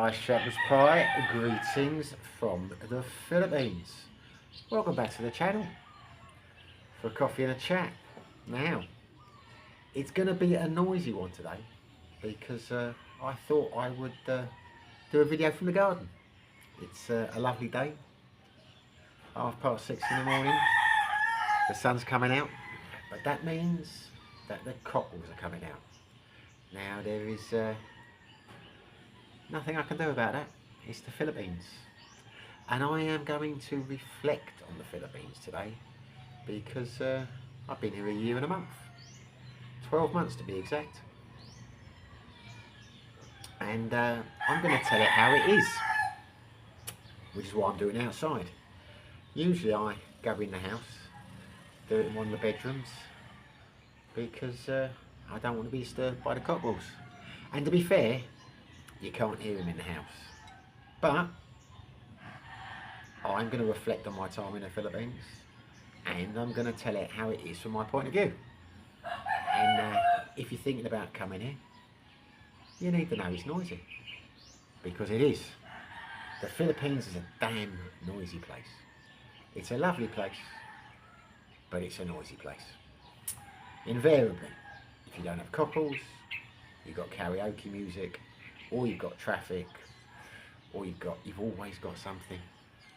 Nice shepherd's pie, greetings from the Philippines. Welcome back to the channel for a coffee and a chat. Now, it's going to be a noisy one today because I thought I would do a video from the garden. It's a lovely day, 6:30 in the morning, the sun's coming out, but that means that the cockles are coming out. Now there is nothing I can do about that. It's the Philippines. And I am going to reflect on the Philippines today because I've been here a year and a month. 12 months to be exact. And I'm going to tell it how it is, which is what I'm doing outside. Usually I go in the house, do it in one of the bedrooms, because I don't want to be disturbed by the cockles. And to be fair, you can't hear them in the house. But I'm going to reflect on my time in the Philippines, and I'm going to tell it how it is from my point of view. And if you're thinking about coming here, you need to know it's noisy, because it is. The Philippines is a damn noisy place. It's a lovely place, but it's a noisy place. Invariably, if you don't have cockles, you've got karaoke music, or you've got traffic, or you've always got something.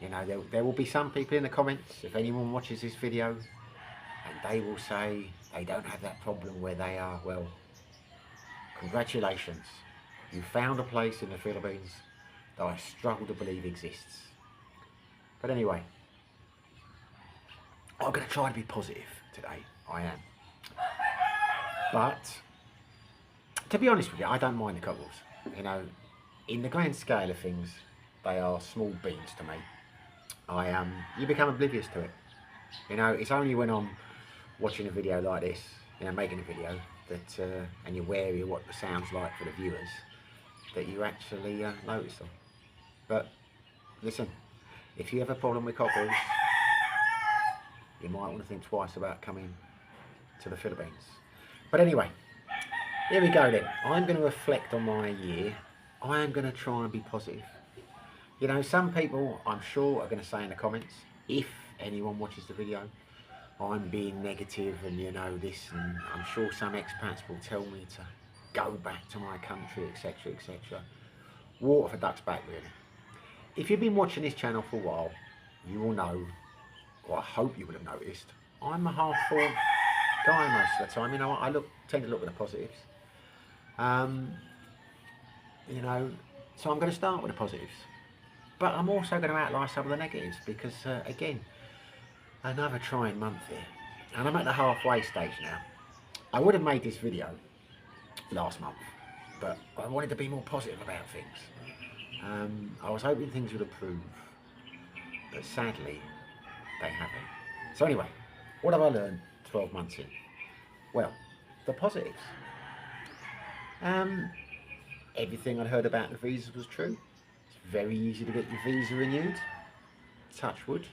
You know, there will be some people in the comments, if anyone watches this video, and they will say they don't have that problem where they are. Well, congratulations, you found a place in the Philippines that I struggle to believe exists. But anyway, I'm going to try to be positive today. I am. But to be honest with you, I don't mind the cockles. You know, in the grand scale of things, they are small beans to me. You become oblivious to it. You know, it's only when I'm watching a video like this, you know, making a video, that and you're wary of what the sound's like for the viewers, that you actually notice them. But listen, if you have a problem with cockles, you might want to think twice about coming to the Philippines. But anyway, here we go then. I'm going to reflect on my year. I am going to try and be positive. You know, some people, I'm sure, are going to say in the comments, if anyone watches the video, I'm being negative and, you know, this, and I'm sure some expats will tell me to go back to my country, etc, etc. Water for ducks back, really. If you've been watching this channel for a while, you will know, or I hope you will have noticed, I'm a half full guy most of the time. You know, I tend to look at the positives. You know, so I'm going to start with the positives, but I'm also going to outline some of the negatives because again, another trying month here, and I'm at the halfway stage now. I would have made this video last month, but I wanted to be more positive about things. I was hoping things would improve, but sadly they haven't. So anyway, what have I learned 12 months in? Well, the positives. Everything I'd heard about the visas was true. It's very easy to get your visa renewed. Touch wood.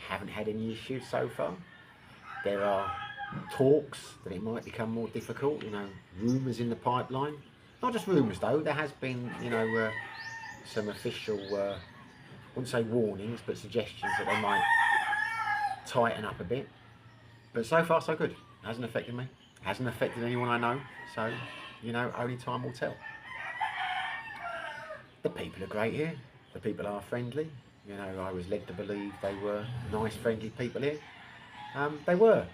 Haven't had any issues so far. There are talks that it might become more difficult, you know, rumours in the pipeline. Not just rumours though, there has been, you know, some official, I wouldn't say warnings, but suggestions that they might tighten up a bit. But so far so good. Hasn't affected me. Hasn't affected anyone I know. So, you know, only time will tell. The people are great here. The people are friendly. You know, I was led to believe they were nice, friendly people here. They were.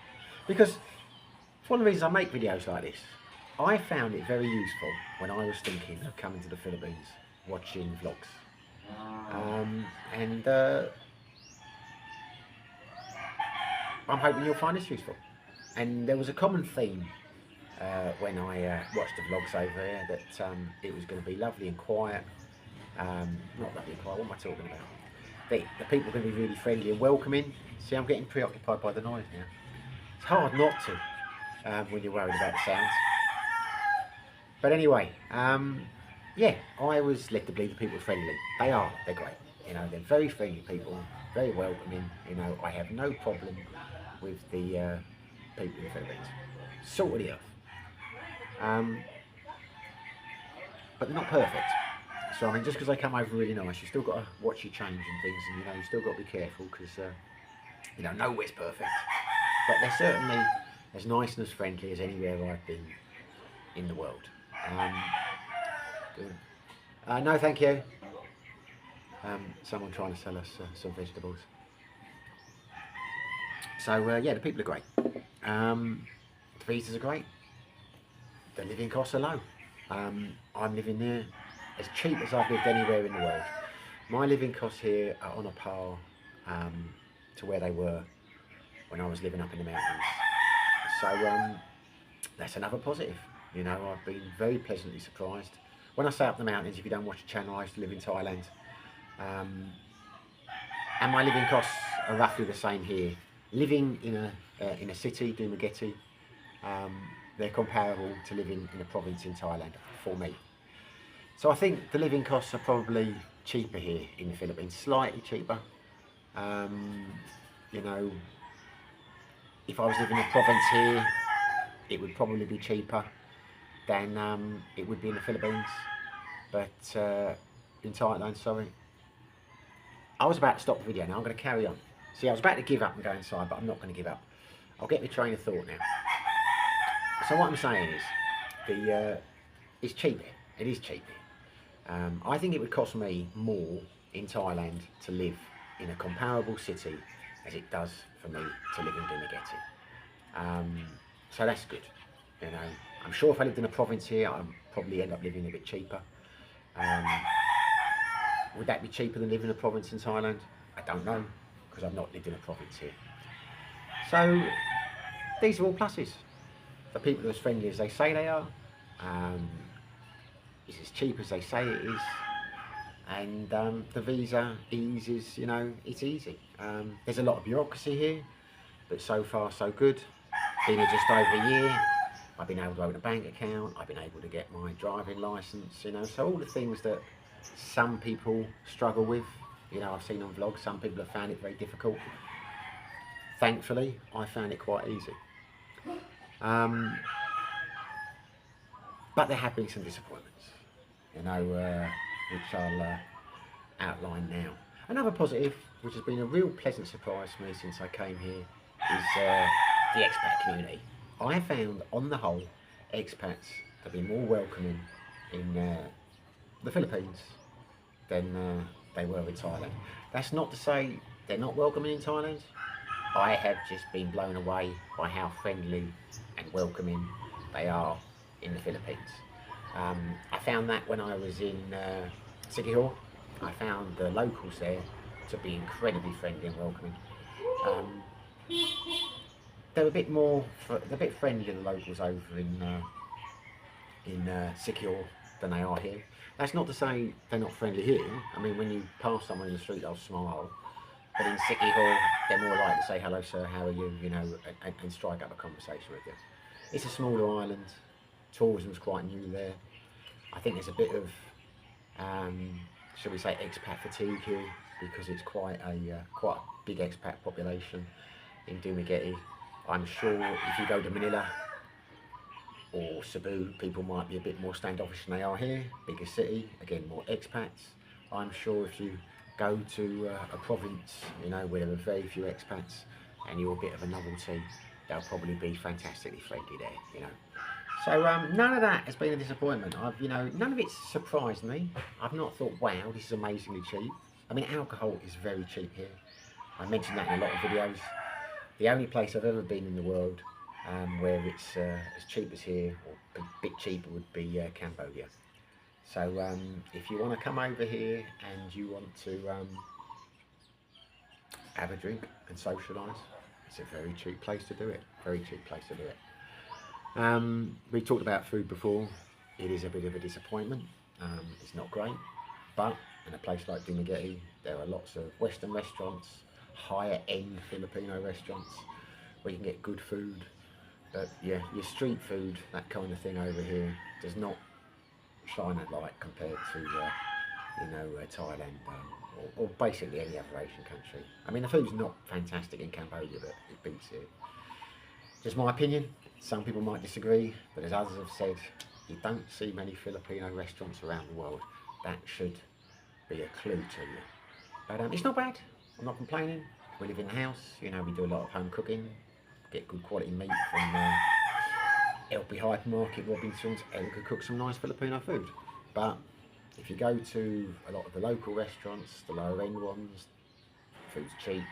Because it's one of the reasons I make videos like this. I found it very useful when I was thinking of coming to the Philippines, watching vlogs. I'm hoping you'll find this useful. And there was a common theme when I watched the vlogs over here, that it was going to be lovely and quiet. Not lovely and quiet, what am I talking about? The people are going to be really friendly and welcoming. See, I'm getting preoccupied by the noise now. It's hard not to when you're worried about the sounds. But anyway, yeah, I was led to believe the people are friendly. They are, they're great. You know, they're very friendly people, very welcoming. You know, I have no problem with the people in the Philippines. Salt of the earth. But they're not perfect. So I mean, just because they come over really nice, you still got to watch your change and things, and you know, you still got to be careful because you know, nowhere's perfect, but they're certainly as nice and as friendly as anywhere I've been in the world. Um, no, thank you. Someone trying to sell us some vegetables. So yeah, the people are great. The visas are great. The living costs are low. I'm living there as cheap as I've lived anywhere in the world. My living costs here are on a par to where they were when I was living up in the mountains. So that's another positive. You know, I've been very pleasantly surprised. When I say up the mountains, if you don't watch the channel, I used to live in Thailand. And my living costs are roughly the same here. Living in a city, Dumaguete, they're comparable to living in a province in Thailand for me. So I think the living costs are probably cheaper here in the Philippines, slightly cheaper. You know, if I was living in a province here, it would probably be cheaper than it would be in the Philippines. But in Thailand, sorry. I was about to stop the video now, I'm going to carry on. See, I was about to give up and go inside, but I'm not going to give up. I'll get my train of thought now. So what I'm saying is, it's cheaper. It is cheaper. I think it would cost me more in Thailand to live in a comparable city as it does for me to live in Dumaguete. So that's good. You know, I'm sure if I lived in a province here, I'd probably end up living a bit cheaper. Would that be cheaper than living in a province in Thailand? I don't know, because I've not lived in a province here. So these are all pluses. The people are as friendly as they say they are. It's as cheap as they say it is. And the visa ease is, you know, it's easy. There's a lot of bureaucracy here, but so far so good. Been here just over a year. I've been able to open a bank account. I've been able to get my driving license, you know, so all the things that some people struggle with, you know, I've seen on vlogs, some people have found it very difficult. Thankfully, I found it quite easy. But there have been some disappointments, you know, which I'll outline now. Another positive, which has been a real pleasant surprise for me since I came here, is the expat community. I have found, on the whole, expats to be more welcoming in the Philippines than they were in Thailand. That's not to say they're not welcoming in Thailand. I have just been blown away by how friendly and welcoming they are in the Philippines. I found that when I was in Sikihor. I found the locals there to be incredibly friendly and welcoming. They're a bit more, they're a bit friendlier, the locals over in Sikihor than they are here. That's not to say they're not friendly here. I mean, when you pass someone in the street, they'll smile. But in Sikihor, they're more likely to say, hello sir, how are you, you know, and strike up a conversation with you. It's a smaller island. Tourism's quite new there. I think there's a bit of, shall we say, expat fatigue here, because it's quite a big expat population in Dumaguete. I'm sure if you go to Manila or Cebu, people might be a bit more standoffish than they are here. Bigger city, again, more expats. I'm sure if you go to a province, you know, where there are very few expats and you're a bit of a novelty, they'll probably be fantastically friendly there, you know. So none of that has been a disappointment. You know, none of it's surprised me. I've not thought, wow, this is amazingly cheap. I mean, alcohol is very cheap here. I mentioned that in a lot of videos. The only place I've ever been in the world where it's as cheap as here, or a bit cheaper, would be Cambodia. So if you want to come over here and you want to have a drink and socialise, it's a very cheap place to do it. Very cheap place to do it. We talked about food before. It is a bit of a disappointment. It's not great, but in a place like Dumaguete, there are lots of Western restaurants, higher end Filipino restaurants where you can get good food. But yeah, your street food, that kind of thing over here, does not shine a light compared to you know, Thailand or basically any other Asian country. I mean, the food's not fantastic in Cambodia, but it beats here. Just my opinion. Some people might disagree, but as others have said, you don't see many Filipino restaurants around the world. that should be a clue to you. But it's not bad. I'm not complaining. We live in the house. You know, we do a lot of home cooking. Get good quality meat from LP Hypermarket, Robinson's. And we could cook some nice Filipino food. But if you go to a lot of the local restaurants, the lower end ones, food's cheap.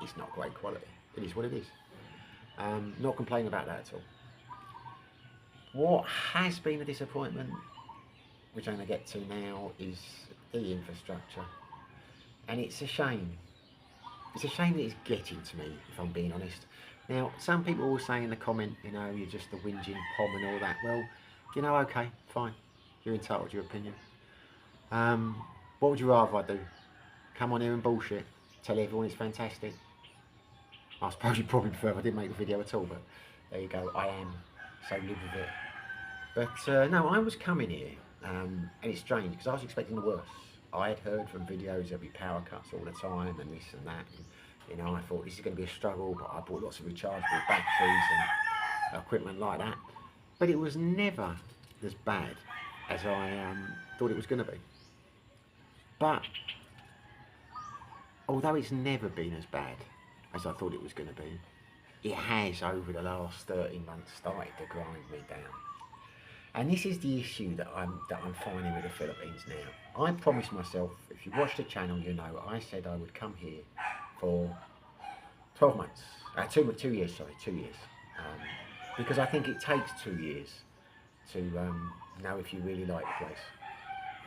It's not great quality. It is what it is. Not complaining about that at all. What has been a disappointment, which I'm going to get to now, is the infrastructure. And it's a shame. It's a shame that it's getting to me, if I'm being honest. Now, some people will say in the comment, you know, you're just a whinging pom and all that. Well, you know, okay, fine. You're entitled to your opinion. What would you rather I do? Come on here and bullshit? Tell everyone it's fantastic? I suppose you probably prefer if I didn't make the video at all, but there you go, I am, so live with it. But no, I was coming here, and it's strange, because I was expecting the worst. I had heard from videos there'd be power cuts all the time, and this and that, and, you know, I thought this is going to be a struggle, but I bought lots of rechargeable batteries and equipment like that. But it was never as bad as I thought it was going to be. But, although it's never been as bad as I thought it was going to be, it has over the last 13 months started to grind me down. And this is the issue that I'm finding with the Philippines now. I promised myself, if you watch the channel, you know, I said I would come here for 12 months, 2 years, sorry, 2 years. Because I think it takes 2 years to know if you really like the place.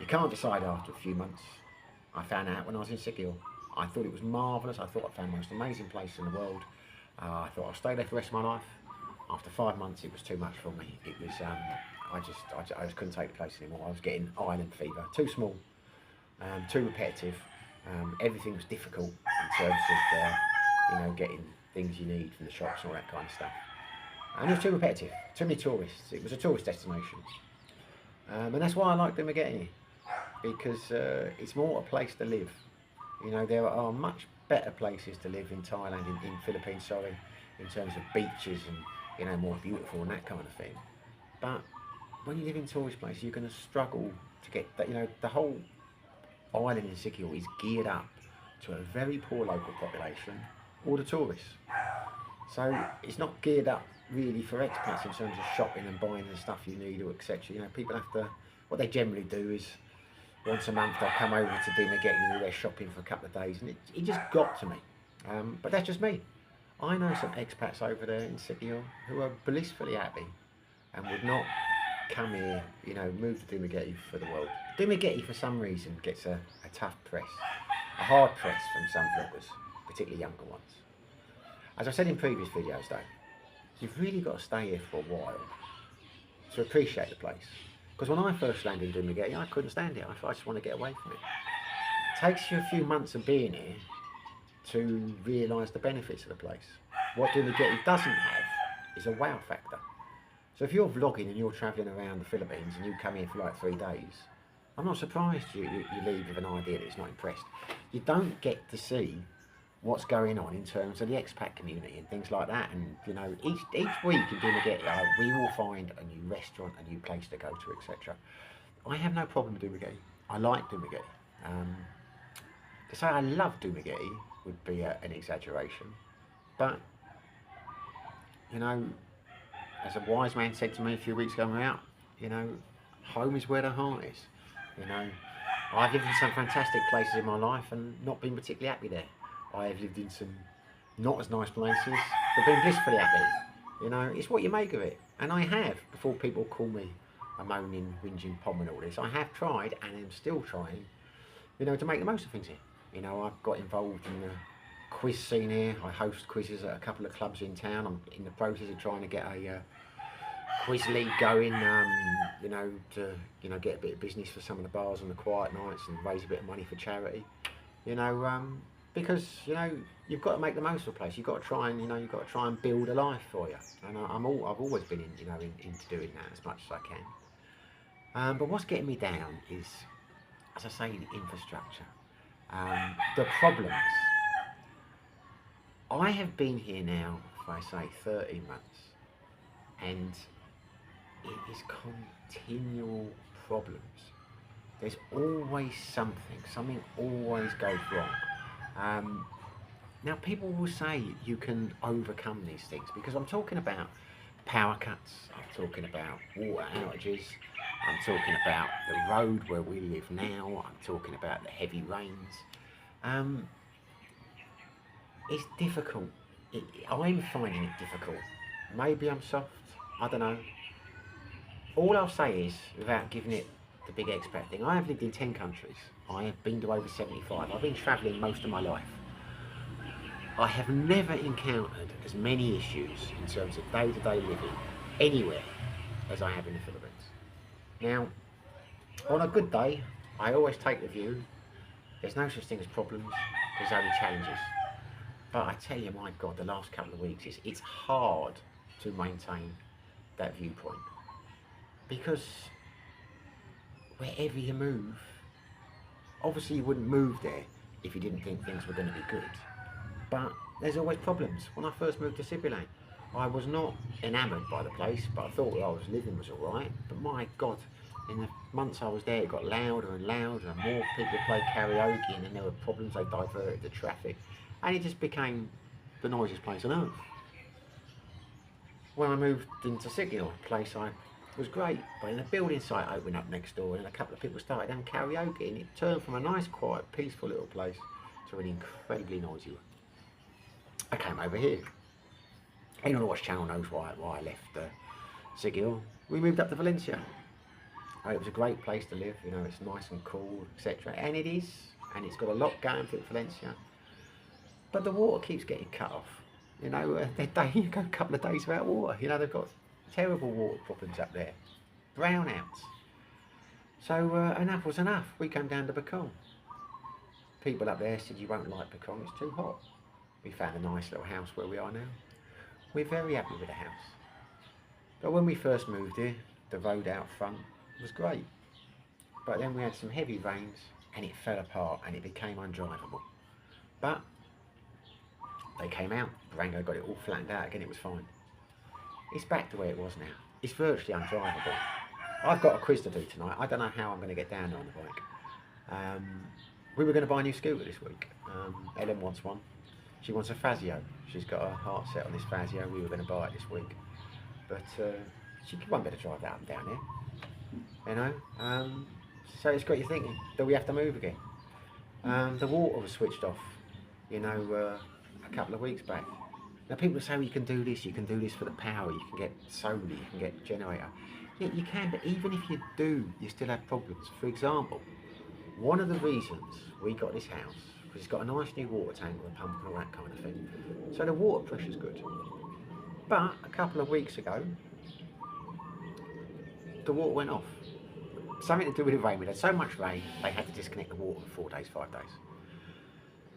You can't decide after a few months. I found out when I was in Sikil. I thought it was marvellous. I thought I found the most amazing place in the world. I thought I'd stay there for the rest of my life. After 5 months, it was too much for me. It was, I just couldn't take the place anymore. I was getting island fever. Too small, too repetitive. Everything was difficult in terms of, you know, getting things you need from the shops and all that kind of stuff. And it was too repetitive. Too many tourists. It was a tourist destination. And that's why I like Dumaguete, because it's more a place to live. You know, there are much better places to live in Thailand, in Philippines, sorry, in terms of beaches and, you know, more beautiful and that kind of thing. But when you live in tourist places, you're going to struggle to get that. You know, the whole island in Sikil is geared up to a very poor local population, or the tourists. So it's not geared up really for expats in terms of shopping and buying the stuff you need, or etc. You know, people have to, what they generally do is, once a month they'll come over to Dumaguete and do their shopping for a couple of days, and it just got to me. But that's just me. I know some expats over there in Sikil who are blissfully happy and would not come here, you know, move to Dumaguete for the world. Dumaguete, for some reason, gets a tough press, a hard press from some vloggers, particularly younger ones. As I said in previous videos though, you've really got to stay here for a while to appreciate the place. Because when I first landed in Dumaguete, I couldn't stand it. I just want to get away from it. It takes you a few months of being here to realise the benefits of the place. What Dumaguete doesn't have is a wow factor. So if you're vlogging and you're travelling around the Philippines and you come here for like 3 days, I'm not surprised you leave with an idea that it's not impressed. You don't get to see what's going on in terms of the expat community and things like that. And you know, each week in Dumaguete, we will find a new restaurant, a new place to go to, etc. I have no problem with Dumaguete. I like Dumaguete. To say I love Dumaguete would be an exaggeration, but you know, as a wise man said to me a few weeks ago, out, you know, home is where the heart is. You know, I've lived in some fantastic places in my life and not been particularly happy there. I have lived in some not as nice places, but been blissfully happy. You know, it's what you make of it. And I have, before people call me a moaning, whinging pom and all this, I have tried and am still trying, you know, to make the most of things here. You know, I've got involved in the quiz scene here. I host quizzes at a couple of clubs in town. I'm in the process of trying to get a quiz league going, you know, to, you know, get a bit of business for some of the bars on the quiet nights and raise a bit of money for charity. You know, because, you know, you've got to make the most of a place. You've got to try and, you know, you've got to try and build a life for you. And I've always been, you know, into doing that as much as I can. But what's getting me down is, as I say, the infrastructure. The problems. I have been here now, if I say 13 months, and it is continual problems. There's always something always goes wrong. Um, Now, people will say you can overcome these things because I'm talking about power cuts, I'm talking about water outages, I'm talking about the road where we live now, I'm talking about the heavy rains. Um, it's difficult. I'm finding it difficult. Maybe I'm soft, I don't know. All I'll say is, without giving it the big expat thing, I have lived in 10 countries. I have been to over 75. I've been travelling most of my life. I have never encountered as many issues in terms of day-to-day living anywhere as I have in the Philippines. Now, on a good day, I always take the view, there's no such thing as problems, there's only challenges. But I tell you, my God, the last couple of weeks, it's hard to maintain that viewpoint. Because wherever you move, obviously you wouldn't move there if you didn't think things were going to be good. But there's always problems. When I first moved to Sibylle, I was not enamoured by the place, but I thought where I was living was alright. But my God, in the months I was there, it got louder and louder, and more people played karaoke, and then there were problems, they diverted the traffic, and it just became the noisiest place on earth. When I moved into Signal, a place I was great, but then a building site opened up next door, and a couple of people started having karaoke, and it turned from a nice, quiet, peaceful little place to an incredibly noisy one. I came over here. Anyone who watched Channel knows why I left Sigil. We moved up to Valencia. It was a great place to live, you know, it's nice and cool, etc. And it is, and it's got a lot going for it, Valencia. But the water keeps getting cut off. You know, you go a couple of days without water. You know, they've got terrible water problems up there. Brownouts. So enough was enough. We came down to Bacon. People up there said, you won't like Bacon, it's too hot. We found a nice little house where we are now. We're very happy with the house. But when we first moved here, the road out front was great. But then we had some heavy rains and it fell apart and it became undrivable. But they came out, Barango got it all flattened out again, it was fine. It's back to where it was now. It's virtually undrivable. I've got a quiz to do tonight. I don't know how I'm going to get down there on the bike. We were going to buy a new scooter this week. Ellen wants one. She wants a Fazio. She's got her heart set on this Fazio. We were going to buy it this week. But she won't be able to drive that up and down here. You know? So it's got you thinking, do we have to move again? The water was switched off, you know, a couple of weeks back. Now people say, well, you can do this for the power, you can get solar, you can get generator. Yeah, you can, but even if you do, you still have problems. For example, one of the reasons we got this house, because it's got a nice new water tank with a pump and all that kind of thing, so the water pressure's good. But a couple of weeks ago, the water went off. Something to do with the rain. We had so much rain, they had to disconnect the water for 4 days, 5 days.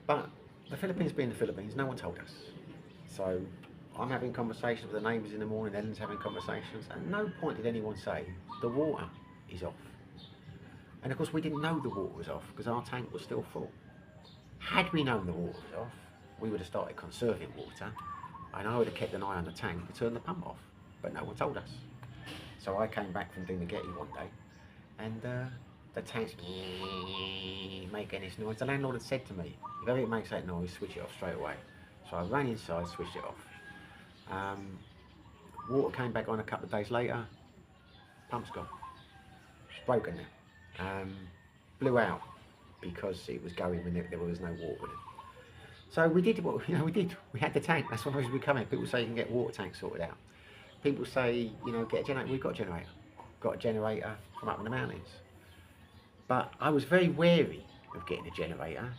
But the Philippines being the Philippines, no one told us. So I'm having conversations with the neighbours in the morning, Ellen's having conversations, and at no point did anyone say, the water is off. And of course we didn't know the water was off because our tank was still full. Had we known the water was off, we would have started conserving water, and I would have kept an eye on the tank to turn the pump off, but no one told us. So I came back from doing the Getty one day, and the tank's making this noise. The landlord had said to me, if ever it makes that noise, switch it off straight away. So I ran inside, switched it off. Water came back on a couple of days later, pump's gone. It's broken now. Blew out because it was going when there was no water in it. So we did what we did. We had the tank. That's what we come in. People say you can get water tanks sorted out. People say, get a generator. We've got a generator. Got a generator from up in the mountains. But I was very wary of getting a generator.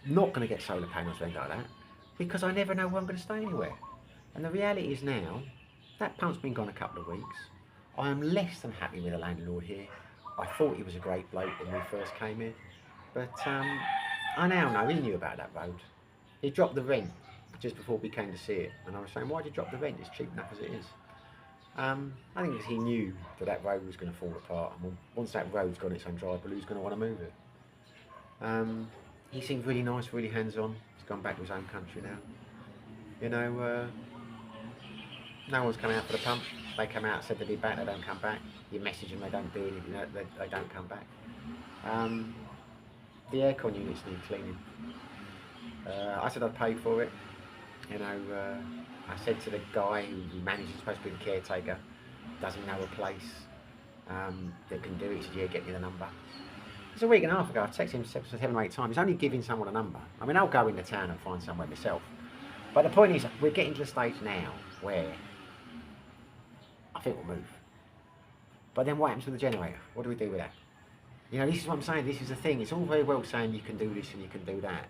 Not going to get solar panels or anything like that, because I never know where I'm going to stay anywhere. And the reality is now, that pump's been gone a couple of weeks. I am less than happy with the landlord here. I thought he was a great bloke when we first came here, but I now know he knew about that road. He dropped the rent just before we came to see it, and I was saying, why did you drop the rent? It's cheap enough as it is. I think because he knew that road was going to fall apart, and once that road's got its own drivable, who's going to want to move it? He seemed really nice, really hands-on. He's gone back to his own country now. No one's come out for the pump. They come out, said they'd be back, they don't come back. You message them, they don't do anything, they don't come back. The aircon units need cleaning. I said I'd pay for it. You know, I said to the guy who manages, supposed to be the caretaker, does he know a place that can do it? He said, yeah, get me the number. It's a week and a half ago. I've texted him 7 or 8 times. He's only giving someone a number. I mean, I'll go into town and find somewhere myself. But the point is, we're getting to the stage now where I think we'll move. But then what happens with the generator? What do we do with that? You know, this is what I'm saying. This is the thing. It's all very well saying you can do this and you can do that.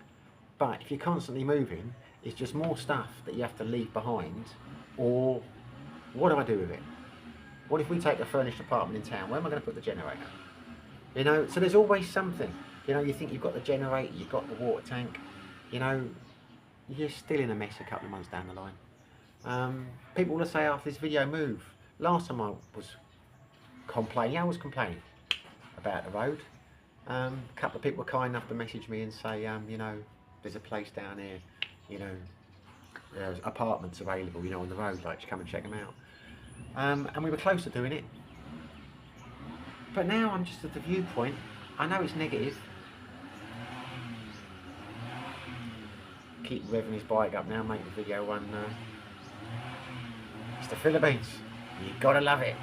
But if you're constantly moving, it's just more stuff that you have to leave behind. Or what do I do with it? What if we take a furnished apartment in town? Where am I going to put the generator? You know, so there's always something. You know, you think you've got the generator, you've got the water tank. You know, you're still in a mess a couple of months down the line. People will say after this video, move. Last time I was complaining, about the road. A couple of people were kind enough to message me and say, you know, there's a place down here, you know, there's apartments available, you know, on the road, like, to come and check them out. And we were close to doing it. But now I'm just at the viewpoint. I know it's negative. Keep revving his bike up now, make the video one. It's the Philippines. You've got to love it.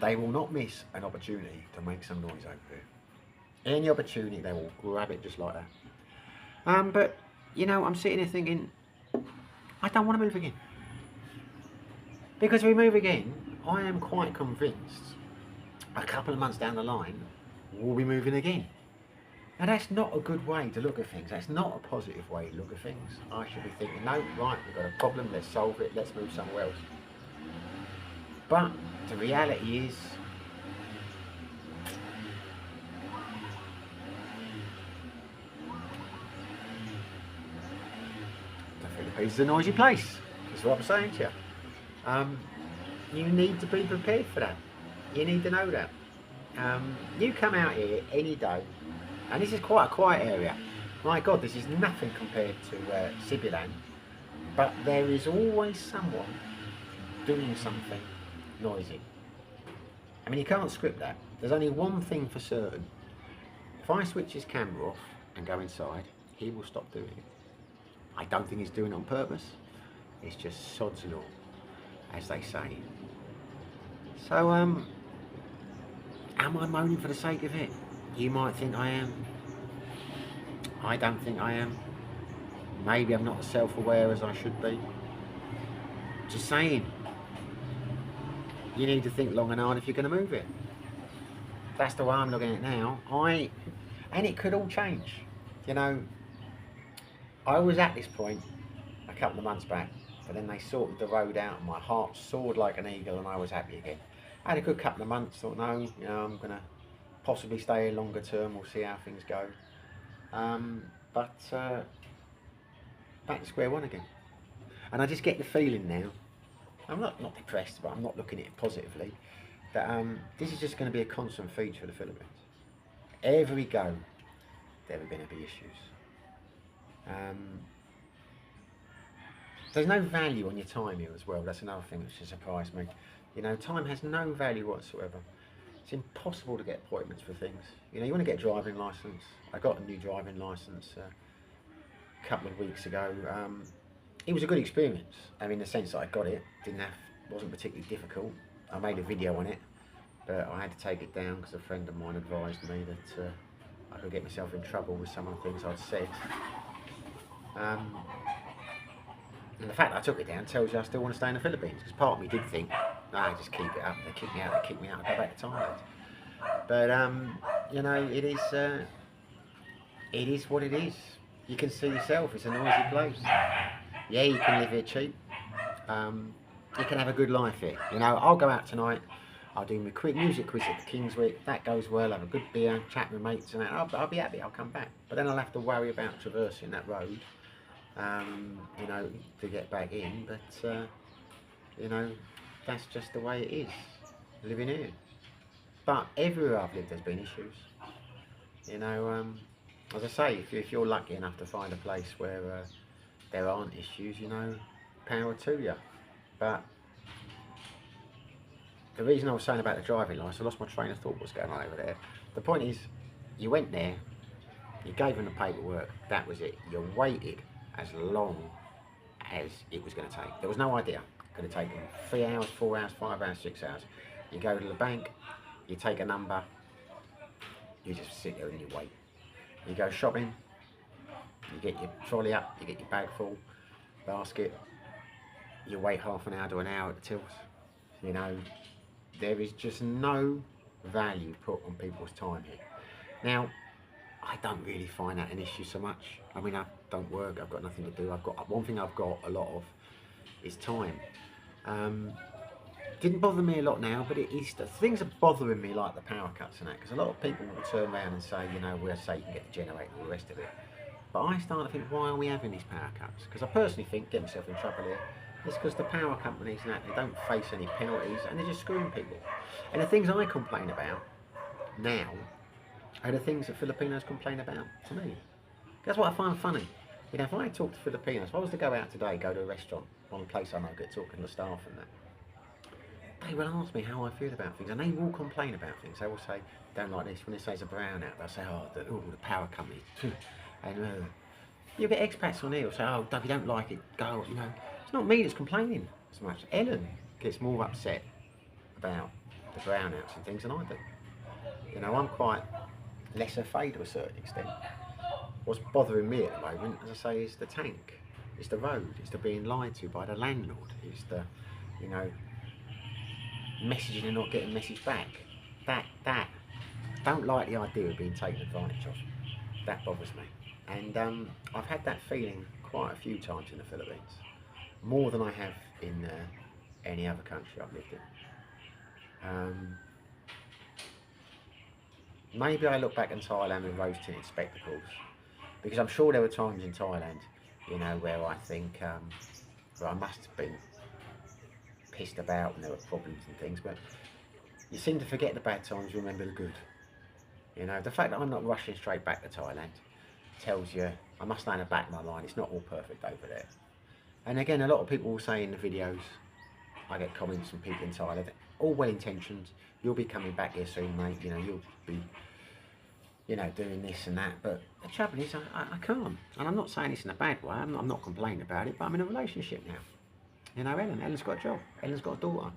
They will not miss an opportunity to make some noise over there. Any opportunity, they will grab it just like that. But, you know, I'm sitting here thinking, I don't want to move again. Because if we move again, I am quite convinced a couple of months down the line, we'll be moving again. And that's not a good way to look at things. That's not a positive way to look at things. I should be thinking, no, right, we've got a problem, let's solve it, let's move somewhere else. But the reality is, the Philippines is a noisy place. That's what I'm saying to you. You need to be prepared for that. You need to know that. You come out here any day, and this is quite a quiet area. My God, this is nothing compared to Sibilan, but there is always someone doing something noisy. I mean, you can't script that. There's only one thing for certain. If I switch his camera off and go inside, he will stop doing it. I don't think he's doing it on purpose. It's just sod's law, as they say. So, am I moaning for the sake of it? You might think I am. I don't think I am. Maybe I'm not as self-aware as I should be. Just saying. You need to think long and hard if you're going to move it. That's the way I'm looking at it now. And it could all change. You know, I was at this point a couple of months back, but then they sorted the road out and my heart soared like an eagle and I was happy again. I had a good couple of months, thought, no, you know, I'm going to possibly stay here longer term, we'll see how things go. But back to square one again. And I just get the feeling now, I'm not depressed, but I'm not looking at it positively, that this is just going to be a constant feature of the Philippines. Everywhere we go, there are going to be issues. There's no value on your time here as well. That's another thing which has surprised me. You know, time has no value whatsoever. It's impossible to get appointments for things. You know, you want to get a driving licence. I got a new driving licence a couple of weeks ago. It was a good experience. I mean, in the sense that I got it, wasn't particularly difficult. I made a video on it, but I had to take it down because a friend of mine advised me that I could get myself in trouble with some of the things I'd said. And the fact that I took it down tells you I still want to stay in the Philippines. Because part of me did think, nah, just keep it up. They kick me out, I'll go back to Thailand. But, you know, it is what it is. You can see yourself, it's a noisy place. Yeah, you can live here cheap. You can have a good life here. You know, I'll go out tonight, I'll do my quick music quiz at the Kingswick. If that goes well, have a good beer, chat with mates, and I'll be happy, I'll come back. But then I'll have to worry about traversing that road, you know, to get back in. But, you know, that's just the way it is, living here. But everywhere I've lived, there's been issues. You know, as I say, if you're lucky enough to find a place where there aren't issues, you know, power to you. But the reason I was saying about the driving license, I lost my train of thought what's going on over there. The point is, you went there, you gave them the paperwork, that was it. You waited as long as it was going to take. There was no idea. Going to take them 3 hours, 4 hours, 5 hours, 6 hours. You go to the bank, you take a number, you just sit there and you wait. You go shopping, you get your trolley up, you get your bag full, basket, you wait half an hour to an hour at the tills. You know, there is just no value put on people's time here. Now, I don't really find that an issue so much. I mean, I don't work, I've got nothing to do. I've got one thing I've got a lot of is time. Didn't bother me a lot now, but it is, the things are bothering me, like the power cuts and that, because a lot of people will turn around and say, you know, we'll say you can get the generator and all the rest of it. But I start to think, why are we having these power cuts? Because I personally think, get myself in trouble here, it's because the power companies and that, they don't face any penalties and they're just screwing people. And the things I complain about now are the things that Filipinos complain about to me. That's what I find funny. You know, if I talk to Filipinos, if I was to go out today, go to a restaurant, one place I know, get talking to the staff and that, they will ask me how I feel about things, and they will complain about things. They will say, don't like this. When they say it's a brown out, they'll say, oh, the power company. And you'll get expats on here who'll say, oh, if you don't like it, go. You know, it's not me that's complaining as much. Ellen gets more upset about the brownouts and things than I do. You know, I'm quite laissez-faire to a certain extent. What's bothering me at the moment, as I say, is the tank. It's the road. It's the being lied to by the landlord. It's the, you know, messaging and not getting message back. That don't like the idea of being taken advantage of. That bothers me. And I've had that feeling quite a few times in the Philippines, more than I have in any other country I've lived in. Maybe I look back in Thailand with rose-tinted spectacles, because I'm sure there were times in Thailand, you know, where I think where I must have been pissed about and there were problems and things, but you seem to forget the bad times, remember the good. You know, the fact that I'm not rushing straight back to Thailand tells you I must know in the back of my mind it's not all perfect over there. And again, a lot of people will say in the videos, I get comments from people in Thailand, all well intentioned, you'll be coming back here soon, mate, you know, you'll be, you know, doing this and that, but the trouble is I can't. And I'm not saying this in a bad way, I'm not complaining about it, but I'm in a relationship now. You know, Ellen's got a job, Ellen's got a daughter.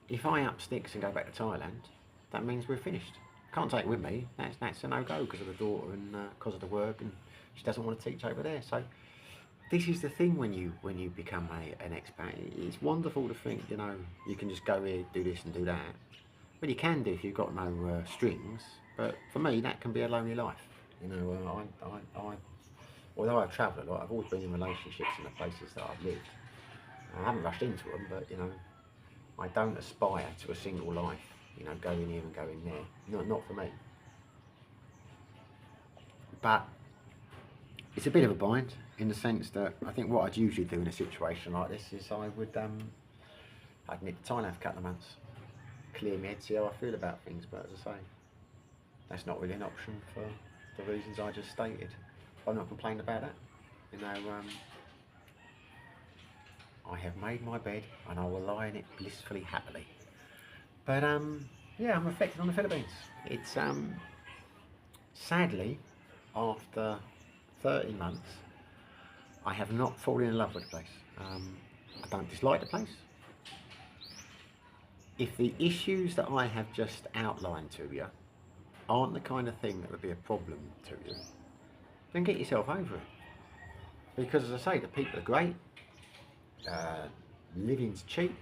If I up sticks and go back to Thailand, that means we're finished. Can't take it with me, that's a no-go because of the daughter and because of the work, and she doesn't want to teach over there. So this is the thing when you become an expat. It's wonderful to think, you know, you can just go here, do this and do that. But you can do if you've got no strings. But for me, that can be a lonely life. You know, although I've travelled a lot, I've always been in relationships in the places that I've lived. I haven't rushed into them, but you know, I don't aspire to a single life. You know, going here and going there. Not for me. But it's a bit of a bind in the sense that I think what I'd usually do in a situation like this is I'd nip to Thailand for a couple of months, clear my head, see how I feel about things. But as I say, that's not really an option for the reasons I just stated. I'm not complaining about that. You know, I have made my bed and I will lie in it blissfully happily. But yeah, I'm reflecting on the Philippines. It's sadly, after 30 months, I have not fallen in love with the place. I don't dislike the place. If the issues that I have just outlined to you aren't the kind of thing that would be a problem to you, then get yourself over it. Because as I say, the people are great, living's cheap,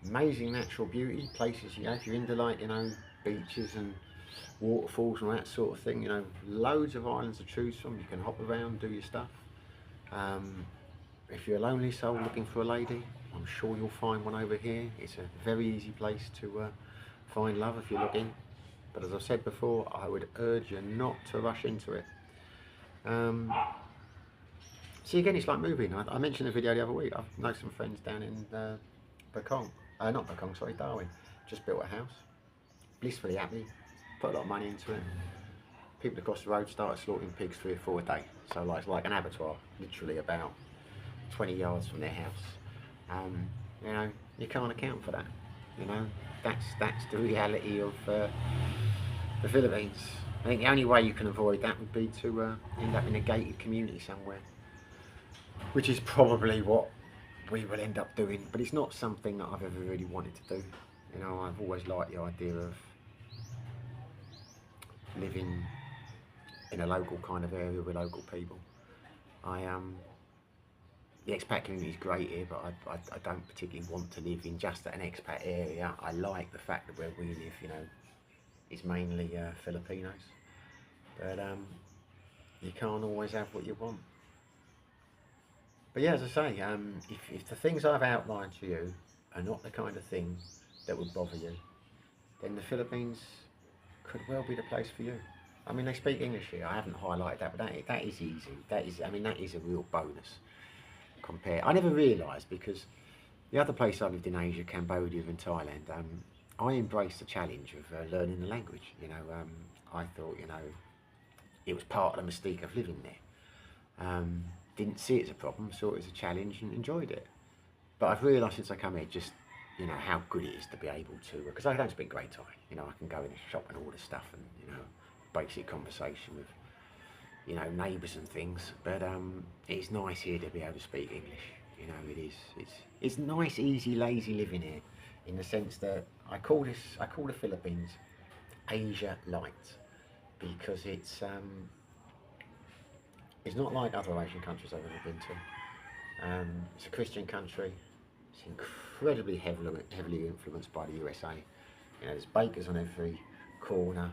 amazing natural beauty, places, you know, if you're into like, you know, beaches and waterfalls and all that sort of thing, you know, loads of islands to choose from, you can hop around, do your stuff. If you're a lonely soul looking for a lady, I'm sure you'll find one over here. It's a very easy place to find love if you're looking. But as I've said before, I would urge you not to rush into it. See, again, it's like moving. I mentioned the video the other week. I've known some friends down in Darwin. Just built a house, blissfully happy, put a lot of money into it. People across the road started slaughtering pigs 3 or 4 a day. So like, it's like an abattoir, literally about 20 yards from their house. You know, you can't account for that. You know, that's the reality of the Philippines. I think the only way you can avoid that would be to end up in a gated community somewhere, which is probably what we will end up doing. But it's not something that I've ever really wanted to do. You know, I've always liked the idea of living in a local kind of area with local people. The expat community is great here, but I don't particularly want to live in just an expat area. I like the fact that where we live, you know, is mainly Filipinos. But you can't always have what you want. But yeah, as I say, if the things I've outlined to you are not the kind of thing that would bother you, then the Philippines could well be the place for you. I mean, they speak English here. I haven't highlighted that, but that is easy. That is a real bonus. I never realised, because the other place I lived in Asia, Cambodia and Thailand, I embraced the challenge of learning the language. You know, I thought, you know, it was part of the mystique of living there. Didn't see it as a problem, saw it as a challenge and enjoyed it. But I've realised since I come here, just, you know, how good it is to be able to, because I don't speak great Thai. You know, I can go in a shop and order stuff and, you know, basic conversation with, you know, neighbours and things, but it's nice here to be able to speak English. You know, it is. It's nice, easy, lazy living here, in the sense that I call the Philippines Asia Light, because it's not like other Asian countries I've ever been to. It's a Christian country. It's incredibly heavily influenced by the USA. You know, there's bakers on every corner.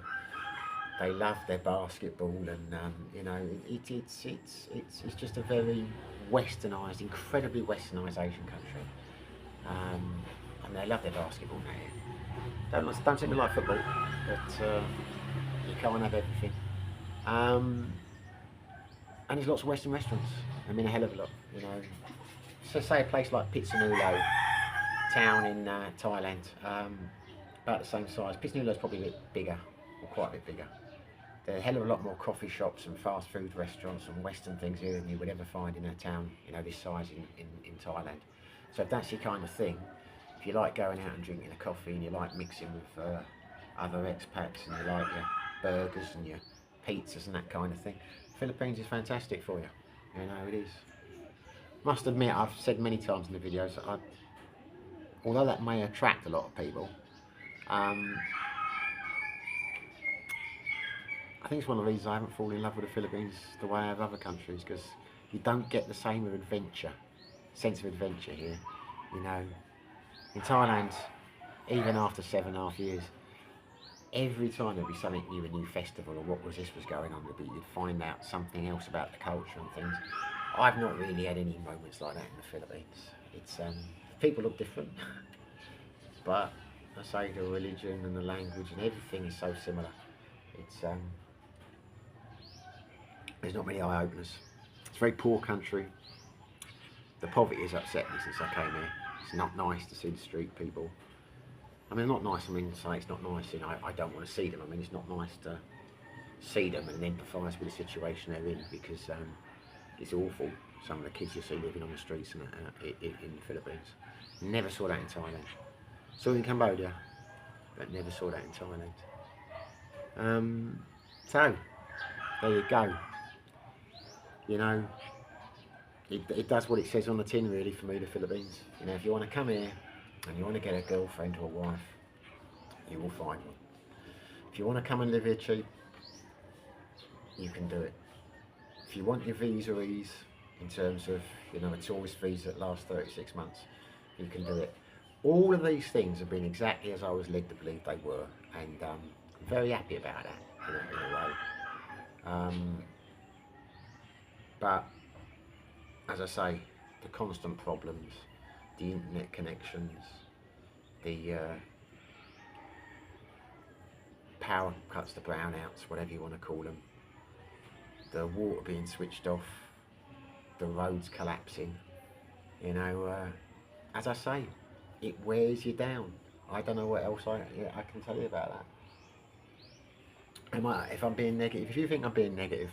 They love their basketball, and you know, it's just a very westernised, incredibly westernised Asian country, and they love their basketball now. Don't seem to like football, but you can't have everything. And there's lots of Western restaurants. I mean, a hell of a lot. You know, so say a place like Pitsanulo town in Thailand, about the same size. Pitsanulo's probably a bit bigger, or quite a bit bigger. There are a hell of a lot more coffee shops and fast food restaurants and Western things here than you would ever find in a town, you know, this size in Thailand. So if that's your kind of thing, if you like going out and drinking a coffee, and you like mixing with other expats, and you like your burgers and your pizzas and that kind of thing, Philippines is fantastic for you. You know, it is. Must admit, I've said many times in the videos, although that may attract a lot of people, I think it's one of the reasons I haven't fallen in love with the Philippines the way I have other countries, because you don't get the same sense of adventure here. You know, in Thailand, even after 7.5 years, every time there'd be something new, a new festival, or what was going on, you'd find out something else about the culture and things. I've not really had any moments like that in the Philippines. It's people look different, but I say the religion and the language and everything is so similar. It's there's not many eye openers. It's a very poor country. The poverty has upset me since I came here. It's not nice to see the street people. I mean, not nice. I mean, say it's not nice. You know, I don't want to see them. I mean, it's not nice to see them and empathise with the situation they're in, because it's awful. Some of the kids you see living on the streets in the Philippines. Never saw that in Thailand. Saw it in Cambodia, but never saw that in Thailand. So there you go. You know, it does what it says on the tin, really, for me, the Philippines. You know, if you want to come here and you want to get a girlfriend or a wife, you will find one. If you want to come and live here cheap, you can do it. If you want your visa ease, in terms of, you know, a tourist visa that lasts 36 months, you can do it. All of these things have been exactly as I was led to believe they were, and I'm very happy about that, in a way. But as I say, the constant problems, the internet connections, the power cuts, the brownouts, whatever you want to call them, the water being switched off, the roads collapsing, you know, as I say, it wears you down. I don't know what else I can tell you about that. If I'm being negative, if you think I'm being negative,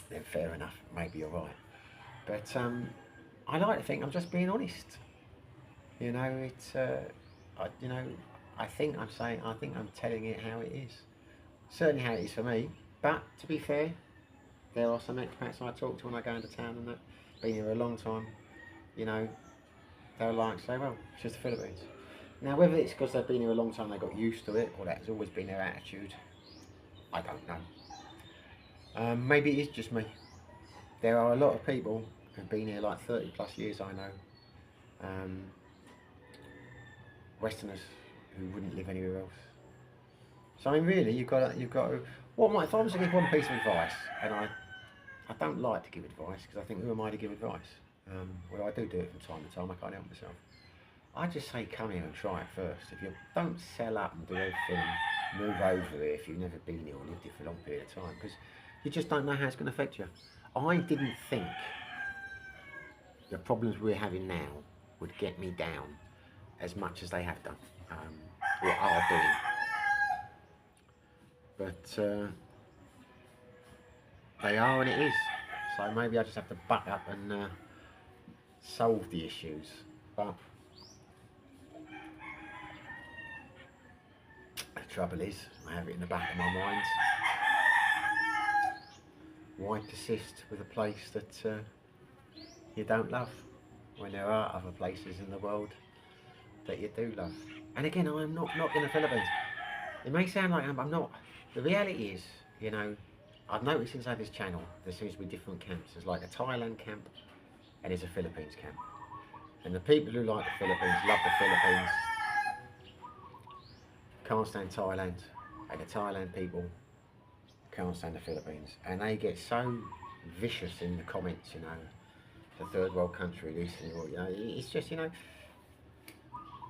then fair enough, maybe you're right. But I like to think I'm just being honest. You know, it's, you know, I think I'm telling it how it is. Certainly how it is for me. But to be fair, there are some expats I talk to when I go into town and that, been here a long time, you know, they'll like say, well, it's just the Philippines. Now, whether it's because they've been here a long time, they got used to it, or that has always been their attitude, I don't know. Maybe it is just me. There are a lot of people who've been here like 30 plus years, I know. Westerners who wouldn't live anywhere else. So I mean, really, you've got to. What might if I was to give one piece of advice, and I don't like to give advice because I think who am I to give advice? Well, I do it from time to time. I can't help myself. I just say come here and try it first. If you don't sell up and do everything, move over there if you've never been here or lived here for a long period of time, because you just don't know how it's going to affect you. I didn't think the problems we're having now would get me down as much as they have done, or are doing. But they are, and it is. So maybe I just have to buck up and solve the issues. But the trouble is, I have it in the back of my mind. Why persist with a place that you don't love when there are other places in the world that you do love? And again, I'm not knocking the Philippines. It may sound like I'm not. The reality is, you know, I've noticed since I had this channel, there seems to be different camps. There's like a Thailand camp and there's a Philippines camp. And the people who like the Philippines, love the Philippines, can't stand Thailand. And the Thailand people can't stand the Philippines. And they get so vicious in the comments, you know, the third world country, this and that, you know, it's just, you know,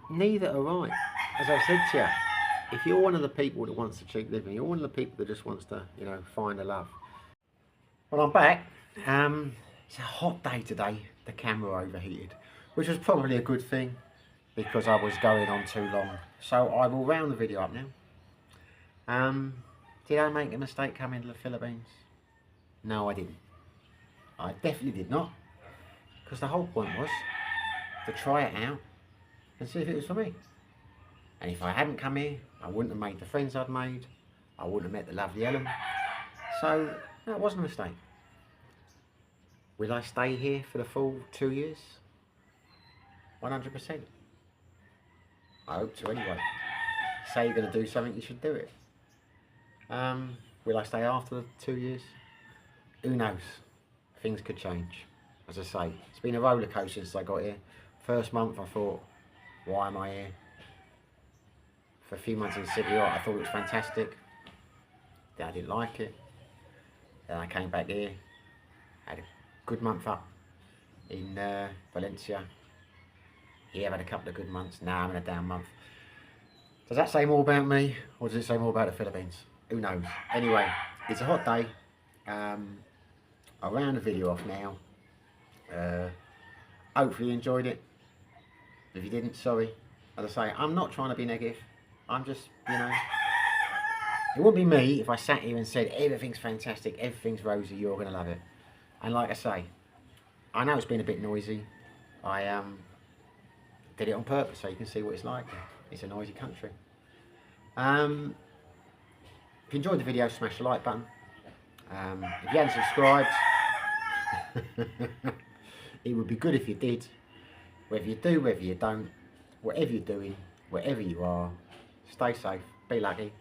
neither are right. As I said to you, if you're one of the people that wants a cheap living, you're one of the people that just wants to, you know, find a love. Well, I'm back. It's a hot day today. The camera overheated, which was probably a good thing because I was going on too long. So I will round the video up now. Did I make a mistake coming to the Philippines? No, I didn't. I definitely did not. Because the whole point was to try it out and see if it was for me. And if I hadn't come here, I wouldn't have made the friends I'd made. I wouldn't have met the lovely Ellen. So, that wasn't a mistake. Will I stay here for the full 2 years? 100%. I hope to anyway. Say you're going to do something, you should do it. Will I stay after the 2 years? Who knows? Things could change. As I say, it's been a roller coaster since I got here. First month I thought, why am I here? For a few months in City, I thought it was fantastic. Then I didn't like it. Then I came back here, had a good month up in Valencia. Here I've had a couple of good months. Now I'm in a down month. Does that say more about me, or does it say more about the Philippines? Who knows? Anyway, it's a hot day. I'll round the video off now. Hopefully you enjoyed it. If you didn't, sorry. As I say, I'm not trying to be negative. I'm just, you know, it wouldn't be me if I sat here and said everything's fantastic, everything's rosy, you're going to love it. And like I say, I know it's been a bit noisy. I did it on purpose so you can see what it's like. It's a noisy country. If you enjoyed the video, smash the like button. If you haven't subscribed, it would be good if you did. Whether you do, whether you don't, whatever you're doing, wherever you are, stay safe, be lucky.